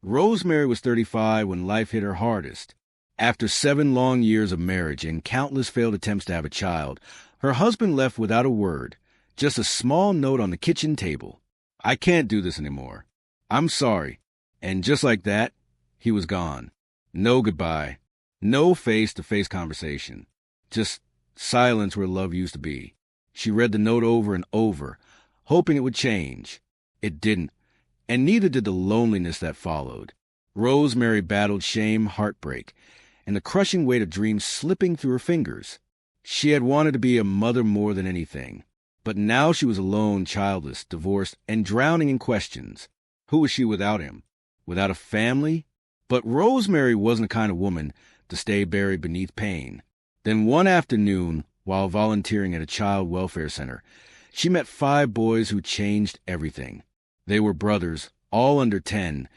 Rosemary was 35 when life hit her hardest. After 7 long years of marriage and countless failed attempts to have a child, her husband left without a word, just a small note on the kitchen table. "I can't do this anymore. I'm sorry." And just like that, he was gone. No goodbye. No face-to-face conversation. Just silence where love used to be. She read the note over and over, hoping it would change. It didn't, and neither did the loneliness that followed. Rosemary battled shame, heartbreak, and the crushing weight of dreams slipping through her fingers. She had wanted to be a mother more than anything, but now she was alone, childless, divorced, and drowning in questions. Who was she without him? Without a family? But Rosemary wasn't the kind of woman to stay buried beneath pain. Then one afternoon, while volunteering at a child welfare center, she met 5 boys who changed everything. They were brothers, all under 10,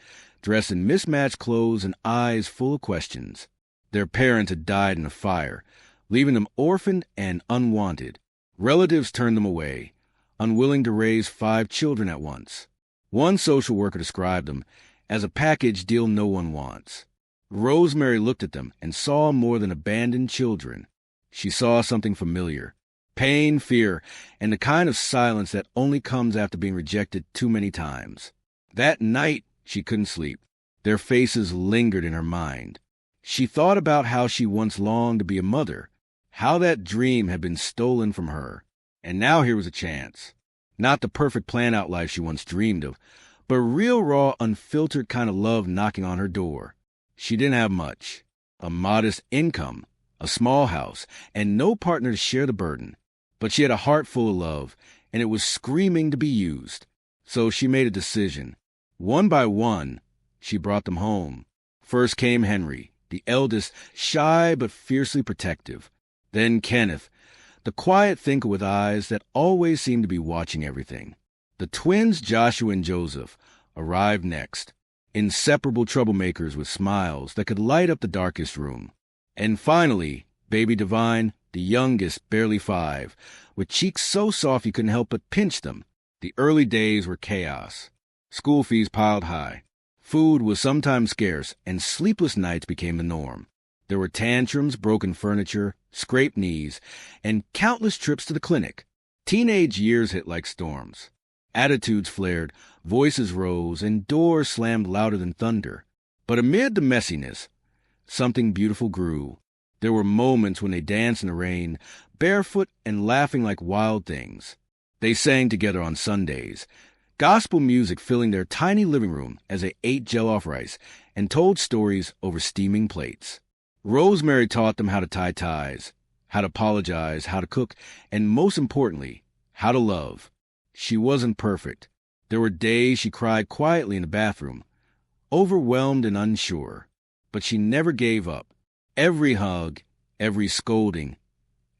dressed in mismatched clothes and eyes full of questions. Their parents had died in a fire, leaving them orphaned and unwanted. Relatives turned them away, unwilling to raise 5 children at once. One social worker described them as a package deal no one wants. Rosemary looked at them and saw more than abandoned children. She saw something familiar. Pain, fear, and the kind of silence that only comes after being rejected too many times. That night, she couldn't sleep. Their faces lingered in her mind. She thought about how she once longed to be a mother, how that dream had been stolen from her. And now here was a chance. Not the perfect planned-out life she once dreamed of, but real, raw, unfiltered kind of love knocking on her door. She didn't have much. A modest income, a small house, and no partner to share the burden. But she had a heart full of love, and it was screaming to be used. So she made a decision. One by one, she brought them home. First came Henry, the eldest, shy but fiercely protective. Then Kenneth, the quiet thinker with eyes that always seemed to be watching everything. The twins, Joshua and Joseph, arrived next. Inseparable troublemakers with smiles that could light up the darkest room. And finally, baby Divine, the youngest, barely 5, with cheeks so soft you couldn't help but pinch them. The early days were chaos. School fees piled high. Food was sometimes scarce, and sleepless nights became the norm. There were tantrums, broken furniture, scraped knees, and countless trips to the clinic. Teenage years hit like storms. Attitudes flared, voices rose, and doors slammed louder than thunder. But amid the messiness, something beautiful grew. There were moments when they danced in the rain, barefoot and laughing like wild things. They sang together on Sundays, gospel music filling their tiny living room as they ate jell-off rice and told stories over steaming plates. Rosemary taught them how to tie ties, how to apologize, how to cook, and most importantly, how to love. She wasn't perfect. There were days she cried quietly in the bathroom, overwhelmed and unsure. But she never gave up. Every hug, every scolding,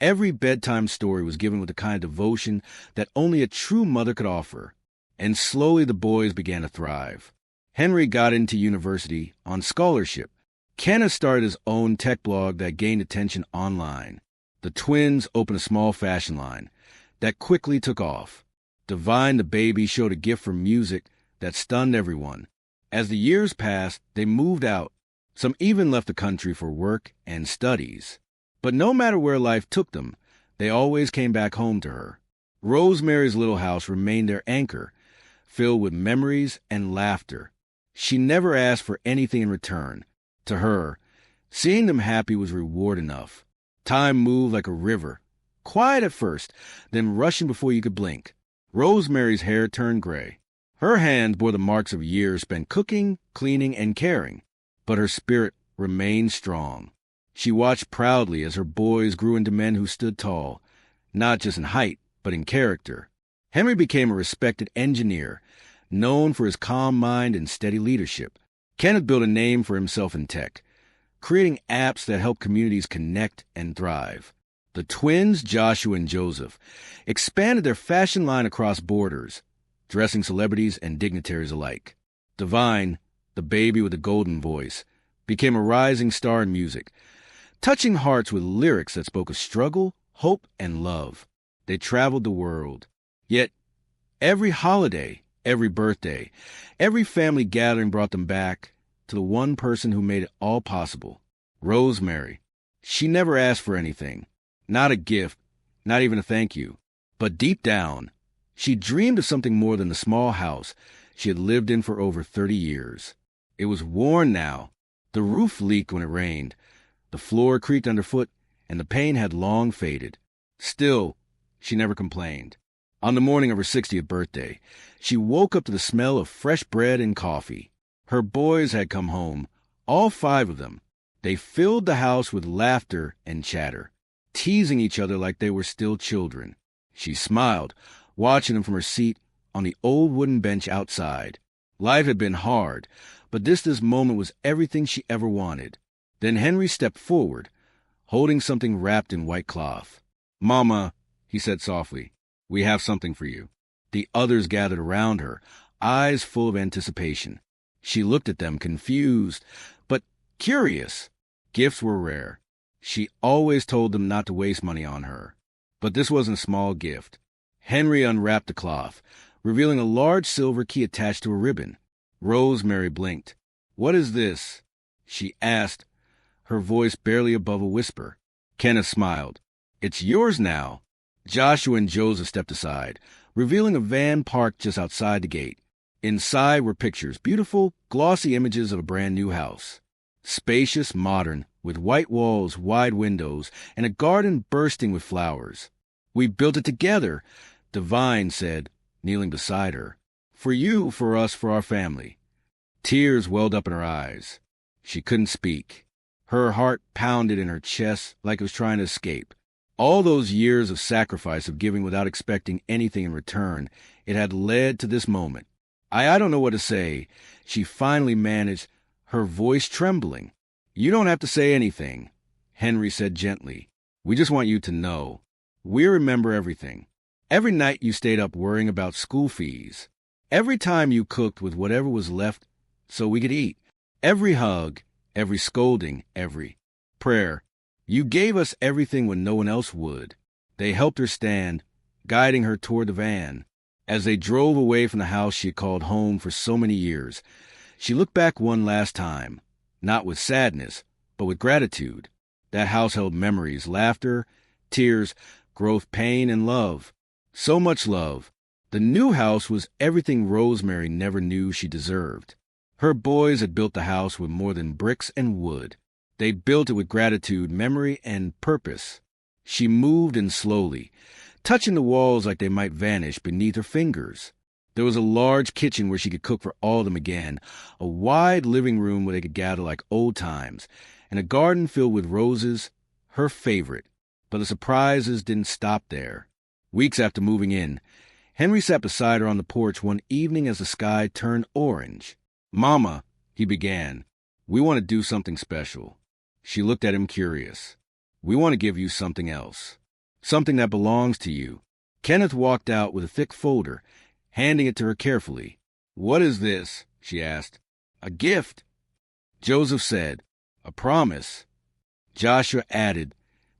every bedtime story was given with the kind of devotion that only a true mother could offer. And slowly the boys began to thrive. Henry got into university on scholarship. Kenneth started his own tech blog that gained attention online. The twins opened a small fashion line that quickly took off. Divine, the baby, showed a gift for music that stunned everyone. As the years passed, they moved out. Some even left the country for work and studies. But no matter where life took them, they always came back home to her. Rosemary's little house remained their anchor, filled with memories and laughter. She never asked for anything in return. To her, seeing them happy was reward enough. Time moved like a river, quiet at first, then rushing before you could blink. Rosemary's hair turned gray. Her hands bore the marks of years spent cooking, cleaning, and caring. But her spirit remained strong. She watched proudly as her boys grew into men who stood tall, not just in height, but in character. Henry became a respected engineer, known for his calm mind and steady leadership. Kenneth built a name for himself in tech, creating apps that help communities connect and thrive. The twins, Joshua and Joseph, expanded their fashion line across borders, dressing celebrities and dignitaries alike. Divine, the baby with the golden voice, became a rising star in music, touching hearts with lyrics that spoke of struggle, hope, and love. They traveled the world. Yet, every holiday, every birthday, every family gathering brought them back, to the one person who made it all possible, Rosemary. She never asked for anything, not a gift, not even a thank you. But deep down, she dreamed of something more than the small house she had lived in for over 30 years. It was worn now. The roof leaked when it rained. The floor creaked underfoot, and the paint had long faded. Still, she never complained. On the morning of her 60th birthday, she woke up to the smell of fresh bread and coffee. Her boys had come home, all 5 of them. They filled the house with laughter and chatter, teasing each other like they were still children. She smiled, watching them from her seat on the old wooden bench outside. Life had been hard, but this moment was everything she ever wanted. Then Henry stepped forward, holding something wrapped in white cloth. "Mama," he said softly, "we have something for you." The others gathered around her, eyes full of anticipation. She looked at them, confused, but curious. Gifts were rare. She always told them not to waste money on her. But this wasn't a small gift. Henry unwrapped the cloth, revealing a large silver key attached to a ribbon. Rosemary blinked. "What is this?" she asked, her voice barely above a whisper. Kenneth smiled. "It's yours now." Joshua and Joseph stepped aside, revealing a van parked just outside the gate. Inside were pictures, beautiful, glossy images of a brand new house. Spacious, modern, with white walls, wide windows, and a garden bursting with flowers. "We built it together," Divine said, kneeling beside her. "For you, for us, for our family." Tears welled up in her eyes. She couldn't speak. Her heart pounded in her chest like it was trying to escape. All those years of sacrifice, of giving without expecting anything in return, it had led to this moment. I don't know what to say," she finally managed, her voice trembling. "You don't have to say anything," Henry said gently. "We just want you to know. We remember everything. Every night you stayed up worrying about school fees. Every time you cooked with whatever was left so we could eat. Every hug, every scolding, every prayer. You gave us everything when no one else would." They helped her stand, guiding her toward the van. As they drove away from the house she had called home for so many years, she looked back one last time, not with sadness, but with gratitude. That house held memories, laughter, tears, growth, pain, and love. So much love. The new house was everything Rosemary never knew she deserved. Her boys had built the house with more than bricks and wood. They built it with gratitude, memory, and purpose. She moved in slowly, touching the walls like they might vanish beneath her fingers. There was a large kitchen where she could cook for all of them again, a wide living room where they could gather like old times, and a garden filled with roses, her favorite. But the surprises didn't stop there. Weeks after moving in, Henry sat beside her on the porch one evening as the sky turned orange. "Mama," he began, "we want to do something special." She looked at him curious. "We want to give you something else. Something that belongs to you." Kenneth walked out with a thick folder, handing it to her carefully. "What is this?" she asked. "A gift," Joseph said. "A promise." Joshua added.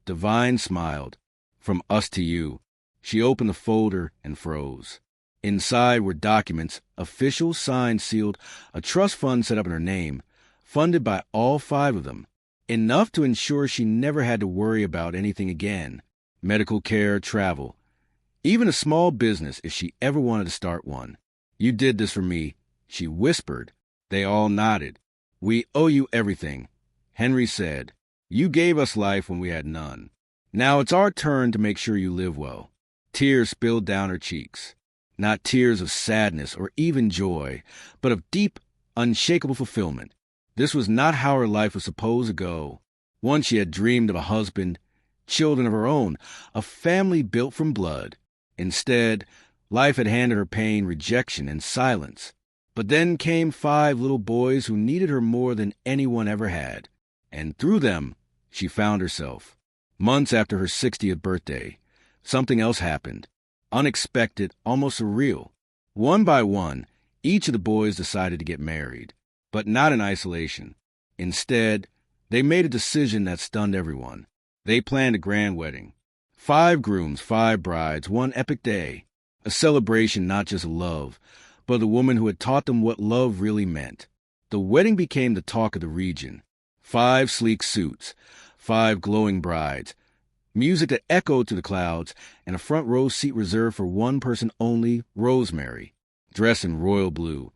Divine smiled. "From us to you." She opened the folder and froze. Inside were documents, official, signed, sealed, a trust fund set up in her name, funded by all 5 of them. Enough to ensure she never had to worry about anything again. Medical care, travel. Even a small business if she ever wanted to start one. "You did this for me," she whispered. They all nodded. "We owe you everything," Henry said. "You gave us life when we had none. Now it's our turn to make sure you live well." Tears spilled down her cheeks. Not tears of sadness or even joy, but of deep, unshakable fulfillment. This was not how her life was supposed to go. Once she had dreamed of a husband, children of her own, a family built from blood. Instead, life had handed her pain, rejection, and silence. But then came 5 little boys who needed her more than anyone ever had. And through them, she found herself. Months after her 60th birthday, something else happened. Unexpected, almost surreal. One by one, each of the boys decided to get married. But not in isolation. Instead, they made a decision that stunned everyone. They planned a grand wedding. 5 grooms, 5 brides, one epic day. A celebration not just of love, but of the woman who had taught them what love really meant. The wedding became the talk of the region. 5 sleek suits, 5 glowing brides, music that echoed to the clouds, and a front row seat reserved for one person only, Rosemary, dressed in royal blue.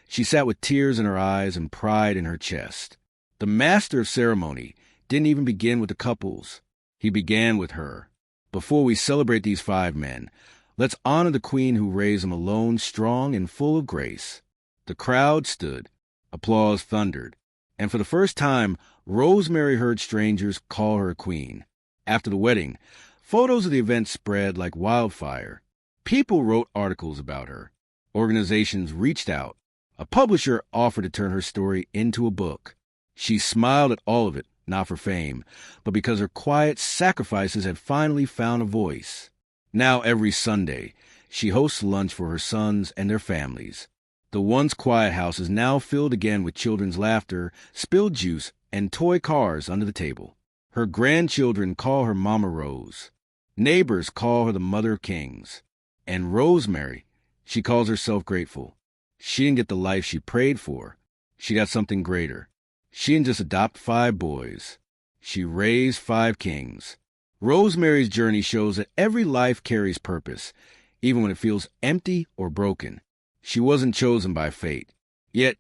She sat with tears in her eyes and pride in her chest. The master of ceremony didn't even begin with the couples. He began with her. Before we celebrate these 5 men, let's honor the queen who raised them alone, strong and full of grace. The crowd stood. Applause thundered. And for the first time, Rosemary heard strangers call her a queen. After the wedding, photos of the event spread like wildfire. People wrote articles about her. Organizations reached out. A publisher offered to turn her story into a book. She smiled at all of it, not for fame, but because her quiet sacrifices had finally found a voice. Now every Sunday, she hosts lunch for her sons and their families. The once quiet house is now filled again with children's laughter, spilled juice, and toy cars under the table. Her grandchildren call her Mama Rose. Neighbors call her the Mother of Kings. And Rosemary, she calls herself grateful. She didn't get the life she prayed for. She got something greater. She didn't just adopt 5 boys. She raised 5 kings. Rosemary's journey shows that every life carries purpose, even when it feels empty or broken. She wasn't chosen by fate. Yet,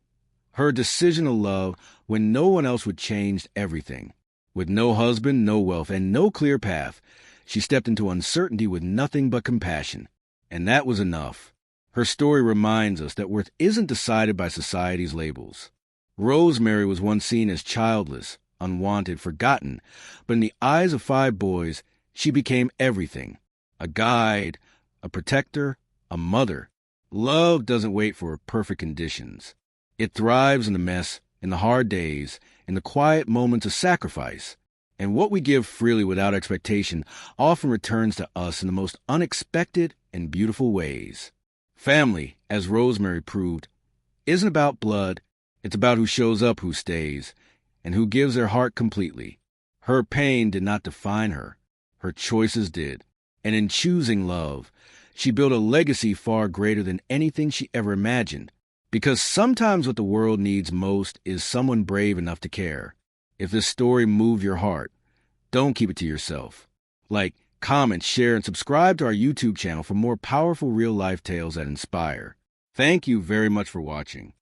her decision to love when no one else would change everything. With no husband, no wealth, and no clear path, she stepped into uncertainty with nothing but compassion. And that was enough. Her story reminds us that worth isn't decided by society's labels. Rosemary was once seen as childless, unwanted, forgotten, but in the eyes of 5 boys, she became everything. A guide, a protector, a mother. Love doesn't wait for perfect conditions. It thrives in the mess, in the hard days, in the quiet moments of sacrifice. And what we give freely without expectation often returns to us in the most unexpected and beautiful ways. Family, as Rosemary proved, isn't about blood. It's about who shows up, who stays, and who gives their heart completely. Her pain did not define her. Her choices did. And in choosing love, she built a legacy far greater than anything she ever imagined. Because sometimes what the world needs most is someone brave enough to care. If this story moved your heart, don't keep it to yourself. Like, comment, share, and subscribe to our YouTube channel for more powerful real-life tales that inspire. Thank you very much for watching.